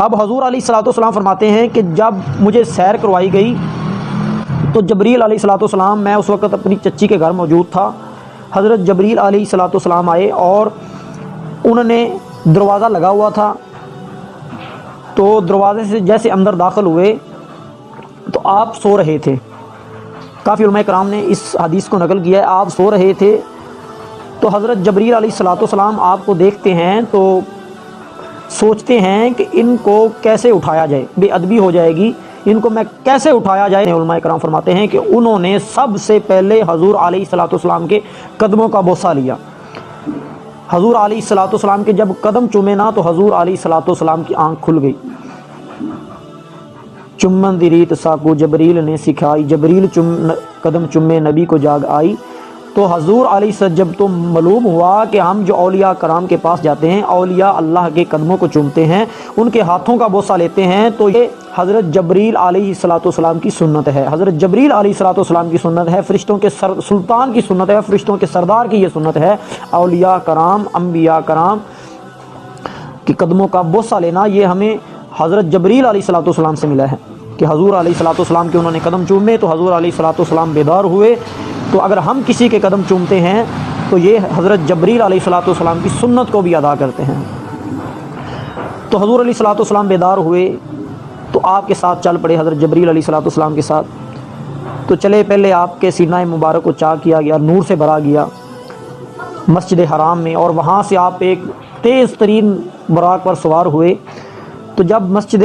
اب حضور علیہ الصلوۃ والسلام فرماتے ہیں کہ جب مجھے سیر کروائی گئی تو جبریل علیہ الصلوۃ والسلام، میں اس وقت اپنی چچی کے گھر موجود تھا، حضرت جبریل علیہ الصلوۃ والسلام آئے اور انہوں نے دروازہ لگا ہوا تھا، تو دروازے سے جیسے اندر داخل ہوئے تو آپ سو رہے تھے۔ کافی علماء کرام نے اس حدیث کو نقل کیا ہے، آپ سو رہے تھے تو حضرت جبریل علیہ الصلوۃ والسلام آپ کو دیکھتے ہیں تو سوچتے ہیں کہ ان کو کیسے اٹھایا جائے، بے ادبی ہو جائے گی، ان کو میں کیسے اٹھایا جائے۔ علماء کرام فرماتے ہیں کہ انہوں نے سب سے پہلے حضور علیہ الصلوۃ والسلام کے قدموں کا بوسہ لیا۔ حضور علیہ الصلوۃ والسلام کے جب قدم چومے نا تو حضور علیہ الصلوۃ والسلام کی آنکھ کھل گئی۔ چمن دی ریت ساکو جبریل نے سکھائی، جبریل قدم چمے نبی کو جاگ آئی۔ تو حضور علیہ السلام جب تو معلوم ہوا کہ ہم جو اولیاء کرام کے پاس جاتے ہیں، اولیاء اللہ کے قدموں کو چومتے ہیں، ان کے ہاتھوں کا بوسہ لیتے ہیں، تو یہ حضرت جبریل علیہ الصلوۃ والسلام کی سنت ہے۔ حضرت جبریل علیہ الصلوۃ والسلام کی سنت ہے، فرشتوں کے سلطان کی سنت ہے، فرشتوں کے سردار کی یہ سنت ہے۔ اولیاء کرام، انبیاء کرام کے قدموں کا بوسہ لینا یہ ہمیں حضرت جبریل علیہ الصلوۃ والسلام سے ملا ہے کہ حضور علیہ الصلوۃ والسلام کے انہوں نے قدم چومے تو حضور علیہ الصلوۃ والسلام بیدار ہوئے۔ تو اگر ہم کسی کے قدم چومتے ہیں تو یہ حضرت جبریل علیہ الصلوۃ والسلام کی سنت کو بھی ادا کرتے ہیں۔ تو حضور علیہ الصلوۃ والسلام بیدار ہوئے تو آپ کے ساتھ چل پڑے، حضرت جبریل علیہ الصلوۃ والسلام کے ساتھ۔ تو چلے، پہلے آپ کے سینہ مبارک کو چاک کیا گیا، نور سے بھرا گیا مسجد حرام میں، اور وہاں سے آپ ایک تیز ترین براق پر سوار ہوئے۔ تو جب مسجد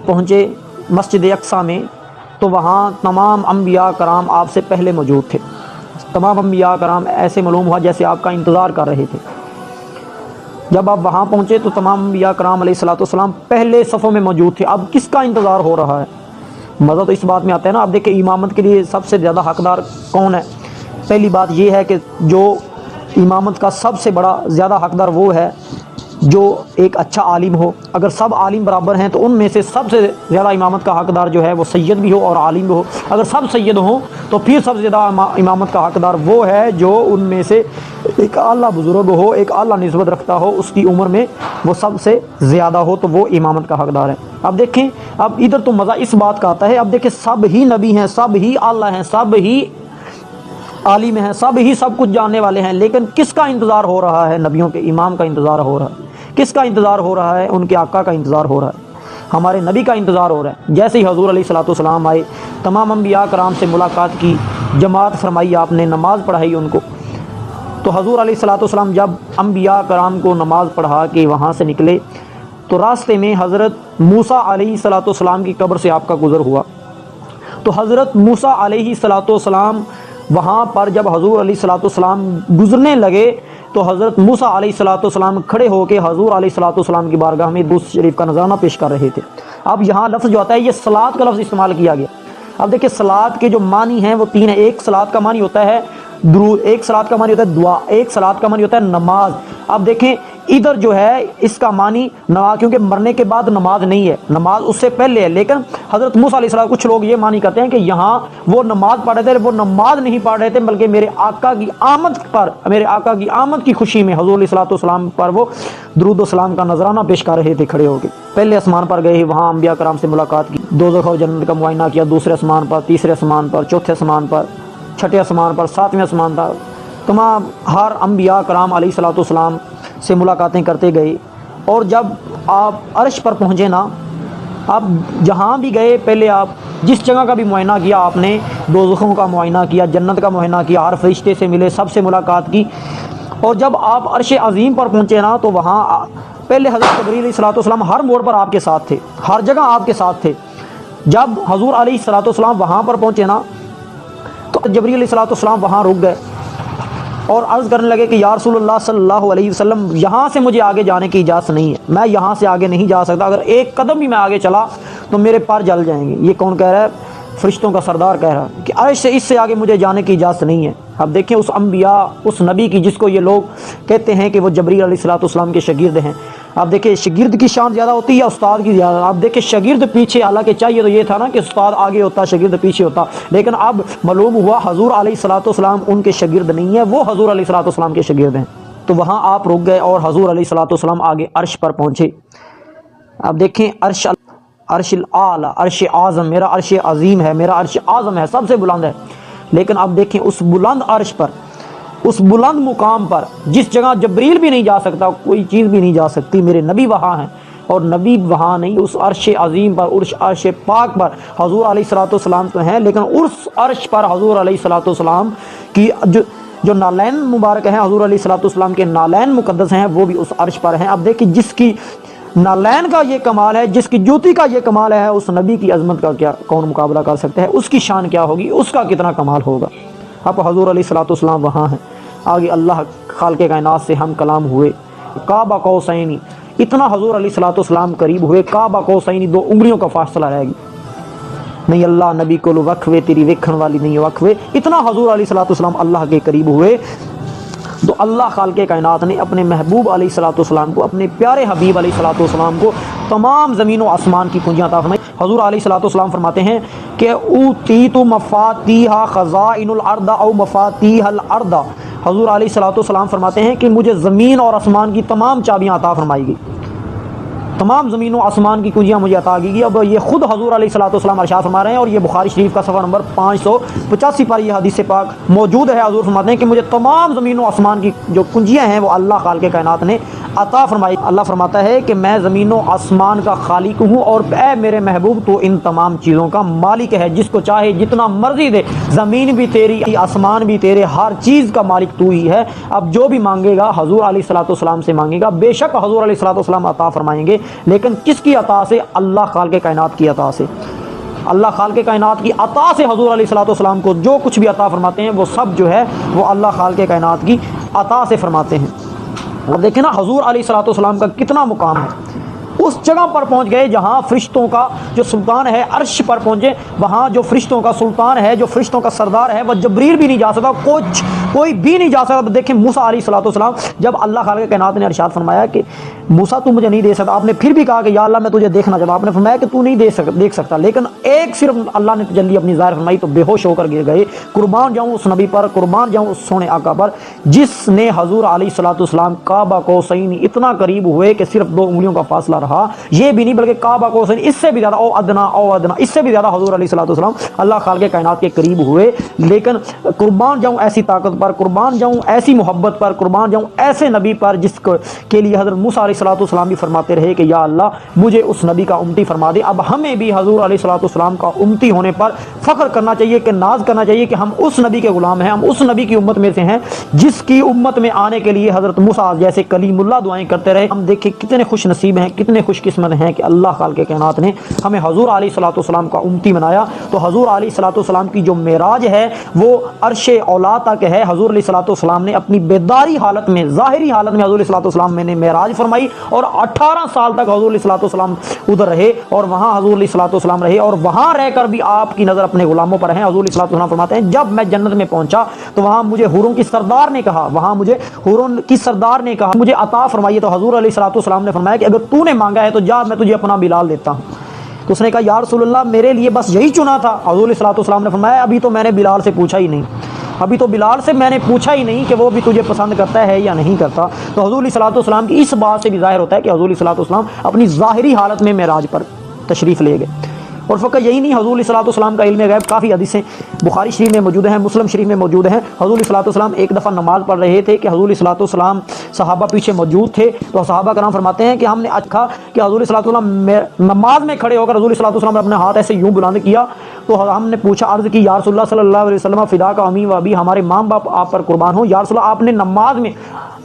پہنچے، مسجد اقصیٰ میں، تو وہاں تمام انبیاء کرام آپ سے پہلے موجود تھے۔ تمام انبیاء کرام ایسے معلوم ہوا جیسے آپ کا انتظار کر رہے تھے۔ جب آپ وہاں پہنچے تو تمام انبیاء کرام علیہ الصلوۃ والسلام پہلے صفوں میں موجود تھے۔ اب کس کا انتظار ہو رہا ہے؟ مزہ تو اس بات میں آتا ہے نا۔ اب دیکھیں امامت کے لیے سب سے زیادہ حقدار کون ہے؟ پہلی بات یہ ہے کہ جو امامت کا سب سے بڑا زیادہ حقدار وہ ہے جو ایک اچھا عالم ہو۔ اگر سب عالم برابر ہیں تو ان میں سے سب سے زیادہ امامت کا حقدار جو ہے وہ سید بھی ہو اور عالم بھی ہو۔ اگر سب سید ہوں تو پھر سب سے زیادہ امامت کا حقدار وہ ہے جو ان میں سے ایک اعلیٰ بزرگ ہو، ایک اعلیٰ نسبت رکھتا ہو، اس کی عمر میں وہ سب سے زیادہ ہو، تو وہ امامت کا حقدار ہے۔ اب دیکھیں، اب ادھر تو مزہ اس بات کا آتا ہے، اب دیکھیں سب ہی نبی ہیں، سب ہی اعلیٰ ہیں، سب ہی عالم ہیں، سب ہی سب کچھ جاننے والے ہیں، لیکن کس کا انتظار ہو رہا ہے؟ نبیوں کے امام کا انتظار ہو رہا ہے۔ کس کا انتظار ہو رہا ہے؟ ان کے آقا کا انتظار ہو رہا ہے، ہمارے نبی کا انتظار ہو رہا ہے۔ جیسے ہی حضور علیہ الصلوۃ والسلام آئے، تمام انبیاء کرام سے ملاقات کی، جماعت فرمائی، آپ نے نماز پڑھائی ان کو۔ تو حضور علیہ الصلوۃ والسلام جب انبیاء کرام کو نماز پڑھا کے وہاں سے نکلے تو راستے میں حضرت موسیٰ علیہ الصلوۃ والسلام کی قبر سے آپ کا گزر ہوا۔ تو حضرت موسیٰ علیہ الصلوۃ والسلام وہاں پر جب حضور علیہ الصلوۃ والسلام گزرنے لگے تو حضرت موسیٰ علیہ الصلوۃ والسلام کھڑے ہو کے حضور علیہ الصلوۃ والسلام کی بارگاہ میں درود شریف کا نذرانہ پیش کر رہے تھے۔ اب یہاں لفظ جو آتا ہے یہ صلاۃ کا لفظ استعمال کیا گیا۔ اب دیکھیں صلاۃ کے جو معنی ہیں وہ تین ہیں۔ ایک صلاۃ کا معنی ہوتا ہے درود، ایک صلاۃ کا معنی ہوتا ہے دعا، ایک صلاۃ کا معنی ہوتا ہے نماز۔ اب دیکھیں ادھر جو ہے اس کا معنی نماز، کیونکہ مرنے کے بعد نماز نہیں ہے، نماز اس سے پہلے ہے، لیکن حضرت موسیٰ علیہ السلام، کچھ لوگ یہ معنی کرتے ہیں کہ یہاں وہ نماز پڑھ رہے تھے، وہ نماز نہیں پڑھ رہے تھے بلکہ میرے آقا کی آمد پر، میرے آقا کی آمد کی خوشی میں حضور علیہ الصلوۃ والسلام پر وہ درود و سلام کا نذرانہ پیش کر رہے تھے کھڑے ہو کے۔ پہلے آسمان پر گئے، وہاں انبیاء کرام سے ملاقات کی، دوزخ اور جنت کا معائنہ کیا، دوسرے آسمان پر، تیسرے آسمان پر، چوتھے آسمان پر، چھٹے آسمان پر، ساتویں آسمان پر، تمام ہر انبیاء کرام علیہ الصلوۃ والسلام سے ملاقاتیں کرتے گئے۔ اور جب آپ عرش پر پہنچے نا، آپ جہاں بھی گئے پہلے آپ جس جگہ کا بھی معائنہ کیا، آپ نے دوزخوں کا معائنہ کیا، جنت کا معائنہ کیا، ہر فرشتے سے ملے، سب سے ملاقات کی۔ اور جب آپ عرش عظیم پر پہنچے نا تو وہاں پہلے حضرت جبریل علیہ الصلوۃ والسلام ہر موڑ پر آپ کے ساتھ تھے، ہر جگہ آپ کے ساتھ تھے۔ جب حضور علیہ الصلوۃ والسلام وہاں پر پہنچے نا تو جبریل علیہ الصلوۃ والسلام وہاں رک گئے اور عرض کرنے لگے کہ یا رسول اللہ صلی اللہ علیہ وسلم، یہاں سے مجھے آگے جانے کی اجازت نہیں ہے، میں یہاں سے آگے نہیں جا سکتا، اگر ایک قدم بھی میں آگے چلا تو میرے پار جل جائیں گے۔ یہ کون کہہ رہا ہے؟ فرشتوں کا سردار کہہ رہا ہے کہ عرش سے اس سے آگے مجھے جانے کی اجازت نہیں ہے۔ اب دیکھیں اس انبیاء، اس نبی کی جس کو یہ لوگ کہتے ہیں کہ وہ جبریل علیہ الصلوۃ والسلام کے شاگرد ہیں، اب دیکھیں شاگرد کی شان زیادہ ہوتی ہے یا استاد کی زیادہ؟ اب دیکھیں شاگرد پیچھے، حالانکہ چاہیے تو یہ تھا نا کہ استاد آگے ہوتا، شاگرد پیچھے ہوتا، لیکن اب معلوم ہوا حضور علیہ الصلوۃ والسلام ان کے شاگرد نہیں ہیں، وہ حضور علیہ الصلوۃ والسلام کے شاگرد ہیں۔ تو وہاں آپ رک گئے اور حضور علیہ الصلوۃ والسلام آگے عرش پر پہنچے۔ اب دیکھیں عرش الاعلی، عرش اعظم، میرا عرش عظیم ہے، میرا عرش اعظم ہے، سب سے بلند ہے، لیکن اب دیکھیں اس بلند عرش پر، اس بلند مقام پر جس جگہ جبریل بھی نہیں جا سکتا، کوئی چیز بھی نہیں جا سکتی، میرے نبی وہاں ہیں، اور نبی وہاں نہیں، اس عرش عظیم پر، عرش پاک پر حضور علیہ الصلوۃ والسلام تو ہیں، لیکن اس عرش پر حضور علیہ الصلوۃ والسلام کی جو نالین مبارک ہیں، حضور علیہ الصلوۃ والسلام کے نالین مقدس ہیں، وہ بھی اس عرش پر ہیں۔ اب دیکھیں جس کی نالین کا یہ کمال ہے، جس کی جوتی کا یہ کمال ہے، اس نبی کی عظمت کا کیا کون مقابلہ کر سکتا ہے؟ اس کی شان کیا ہوگی، اس کا کتنا کمال ہوگا۔ اب حضور علیہ الصلوۃ والسلام وہاں ہیں، آگے اللہ خالق کائنات سے ہم کلام ہوئے، کعبہ قوسین، اتنا حضور علیہ الصلوۃ والسلام قریب ہوئے، کعبہ قوسین 2 انگلیوں کا فاصلہ رہ گیا، نہیں اللہ نبی کو وقفے تیری ویکھن والی نہیں وقفے، اتنا حضور علیہ الصلوۃ والسلام اللہ کے قریب ہوئے۔ تو اللہ خالق کائنات نے اپنے محبوب علیہ الصلوۃ والسلام کو، اپنے پیارے حبیب علیہ الصلوۃ والسلام کو تمام زمین و آسمان کی کنجیاں عطا فرمائی۔ حضور علیہ الصلوۃ والسلام فرماتے ہیں کہ اوتیت مفاتیح خزائن الارض او مفاتیح الارض، حضور علیہ الصلوۃ والسلام فرماتے ہیں کہ مجھے زمین اور آسمان کی تمام چابیاں عطا فرمائی گئی، تمام زمین و آسمان کی کنجیاں مجھے عطا کی گئی۔ اب یہ خود حضور علیہ الصلوۃ والسلام ارشاد فرما رہے ہیں، اور یہ بخاری شریف کا صفحہ نمبر 585 پر یہ حدیث پاک موجود ہے۔ حضور فرماتے ہیں کہ مجھے تمام زمین و آسمان کی جو کنجیاں ہیں وہ اللہ خالق کائنات نے عطا فرمائی۔ اللہ فرماتا ہے کہ میں زمین و آسمان کا خالق ہوں، اور اے میرے محبوب تو ان تمام چیزوں کا مالک ہے، جس کو چاہے جتنا مرضی دے، زمین بھی تیری، آسمان بھی تیرے، ہر چیز کا مالک تو ہی ہے۔ اب جو بھی مانگے گا حضور علیہ الصلوۃ والسلام سے مانگے گا، بے شک حضور علیہ الصلوۃ والسلام عطا فرمائیں گے، لیکن کس کی عطا سے؟ اللہ خالق کائنات کی عطا سے، اللہ خالق کائنات کی عطا سے حضور علیہ الصلوۃ والسلام کو جو کچھ بھی عطا فرماتے ہیں وہ سب جو ہے وہ اللہ خالق کائنات کی عطا سے فرماتے ہیں۔ اب دیکھیں نا حضور علیہ الصلوۃ والسلام کا کتنا مقام ہے، اس جگہ پر پہنچ گئے جہاں فرشتوں کا جو سلطان ہے، عرش پر پہنچے، وہاں جو فرشتوں کا سلطان ہے، جو فرشتوں کا سردار ہے، وہ جبریل بھی نہیں جا سکتا، کوئی بھی نہیں جا سکتا۔ دیکھیں موسیٰ علیہ الصلوۃ والسلام، جب اللہ خالق کائنات نے ارشاد فرمایا کہ موسیٰ تو مجھے نہیں دیکھ سکتا، آپ نے پھر بھی کہا کہ یا اللہ میں تجھے دیکھنا چاہتا، آپ نے فرمایا کہ تو نہیں دیکھ سکتا، لیکن ایک صرف اللہ نے تجلی اپنی ظاہر فرمائی تو بے ہوش ہو کر گر گئے۔ قربان جاؤں اس نبی پر، قربان جاؤں اس سونے آقا پر، جس نے حضور علیہ الصلوۃ والسلام کعبہ قوسین اتنا قریب ہوئے کہ صرف 2 انگلیوں کا فاصلہ رہا، یہ بھی نہیں بلکہ کعبہ قوسین اس سے بھی زیادہ، او ادنا، اس سے بھی زیادہ حضور علیہ الصلوۃ والسلام اللہ خالق کائنات کے قریب ہوئے۔ لیکن قربان جاؤں ایسی طاقت پر، قربان جاؤں ایسی محبت پر، قربان جاؤں ایسے نبی پر جس کے لیے حضرت موسیٰ علیہ الصلوۃ والسلام بھی فرماتے رہے کہ یا اللہ مجھے اس نبی کا امتی فرما دے۔ اب ہمیں بھی حضور علیہ الصلوۃ والسلام کا امتی ہونے پر فخر کرنا چاہیے، کہ ناز کرنا چاہیے کہ ہم اس نبی کے غلام ہیں، ہم اس نبی کی امت میں سے ہیں جس کی امت میں آنے کے لیے حضرت موسیٰ جیسے کلیم اللہ دعائیں کرتے رہے۔ ہم دیکھیں کتنے خوش نصیب ہیں، کتنے خوش قسمت ہیں کہ اللہ خالق کائنات نے ہمیں حضور علیہ الصلوۃ والسلام کا امتی بنایا۔ تو حضور علیہ الصلوۃ والسلام کی جو معراج ہے وہ عرش اولا تک ہے۔ حضور علیہ الصلوۃ والسلام نے اپنی بیداری حالت میں، ظاہری حالت میں حضور علیہ الصلوۃ والسلام میں نے معراج فرمائی، اور 18 سال تک حضور علیہ الصلوۃ والسلام ادھر رہے، اور وہاں حضور علیہ الصلوۃ والسلام رہے، اور وہاں رہ کر بھی آپ کی نظر اپنے غلاموں پر ہیں۔ حضور علیہ الصلوۃ والسلام فرماتے ہیں جب میں جنت میں پہنچا تو وہاں مجھے حوروں کی سردار نے کہا، وہاں مجھے حوروں کی سردار نے کہا مجھے عطا فرمائیے، تو حضور علیہ الصلوۃ والسلام نے فرمایا کہ اگر تو نے مانگا ہے تو جا، میں تجھے اپنا بلال دیتا ہوں۔ تو اس نے کہا یا رسول اللہ میرے لیے بس یہی چنا تھا۔ حضور علیہ الصلوۃ والسلام نے فرمایا ابھی تو میں نے بلال سے پوچھا ہی نہیں، ابھی تو بلال سے میں نے پوچھا ہی نہیں کہ وہ بھی تجھے پسند کرتا ہے یا نہیں کرتا۔ تو حضور علیہ الصلوۃ والسلام کی اس بات سے بھی ظاہر ہوتا ہے کہ حضور علیہ الصلوۃ والسلام اپنی ظاہری حالت میں معراج پر تشریف لے گئے۔ اور فقط یہی نہیں، حضور علیہ الصلوۃ والسلام کا علم غیب کافی حدیثیں بخاری شریف میں موجود ہیں، مسلم شریف میں موجود ہیں۔ حضور علیہ الصلوۃ والسلام ایک دفعہ نماز پڑھ رہے تھے کہ حضور علیہ الصلوۃ والسلام صحابہ پیچھے موجود تھے، تو صحابہ کرام فرماتے ہیں کہ ہم نے دیکھا کہ حضور علیہ الصلوۃ والسلام نماز میں کھڑے ہو کر حضور علیہ الصلوۃ والسلام نے اپنے ہاتھ ایسے یوں بلند کیا، تو ہم نے پوچھا، عرض کی یا رسول اللہ صلی اللہ علیہ وسلم فدا کا امی و ابی، ہمارے ماں باپ آپ پر قربان ہوں، یا رسول اللہ آپ نے نماز میں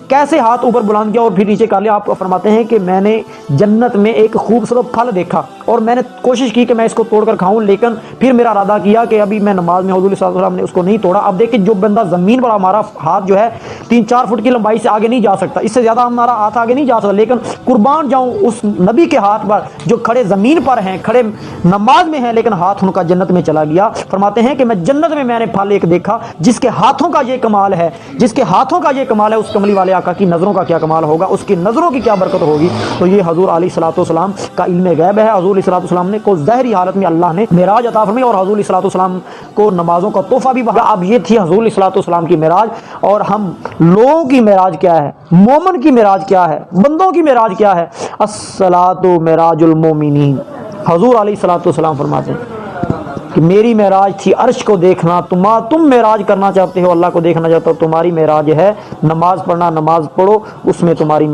کیسے ہاتھ اوپر بلند کیا اور پھر نیچے کر لیا؟ آپ کو فرماتے ہیں کہ میں نے جنت میں ایک خوبصورت پھل دیکھا اور میں نے کوشش کی کہ میں اس کو توڑ کر کھاؤں، لیکن پھر میرا ارادہ کیا کہ ابھی میں نماز میں، حضور صلی اللہ علیہ وسلم نے اس کو نہیں توڑا۔ اب دیکھیں جو بندہ زمین پر ہمارا ہاتھ جو ہے 3-4 فٹ کی لمبائی سے آگے نہیں جا سکتا، اس سے زیادہ ہمارا ہاتھ آگے نہیں جا سکتا، لیکن قربان جاؤں اس نبی کے ہاتھ پر جو کھڑے زمین پر ہیں، کھڑے نماز میں ہیں، لیکن ہاتھ ان کا جنت میں چلا گیا۔ فرماتے ہیں کہ میں جنت میں نے پھل ایک دیکھا جس کے ہاتھوں کا یہ کمال ہے، جس کے ہاتھوں کا یہ کمال ہے، اس کملی والے آقا کی نظروں کا کیا کمال ہوگا، اس کی نظروں کی کیا برکت ہوگی۔ تو یہ حضور علیہ الصلوۃ والسلام کا علم غیب ہے۔ حضور علیہ الصلوۃ والسلام نے کو ظاہری حالت میں اللہ نے معراج عطا فرمائی، اور حضور علیہ الصلوۃ والسلام کو نمازوں کا تحفہ بھی بہا۔ اب یہ تھی حضور علیہ الصلوۃ والسلام کی معراج، اور ہم لوگوں کی معراج کیا ہے، مومن کی معراج کیا ہے، بندوں کی معراج کیا ہے؟ الصلاۃ معراج المومنین۔ حضور علیہ الصلوۃ والسلام فرماتے ہیں کہ میری معراج تھی عرش کو دیکھنا، تم معراج کرنا چاہتے ہو، اللہ کو دیکھنا چاہتے ہو، تمہاری معراج ہے نماز پڑھنا، نماز پڑھو، اس میں تمہاری معراج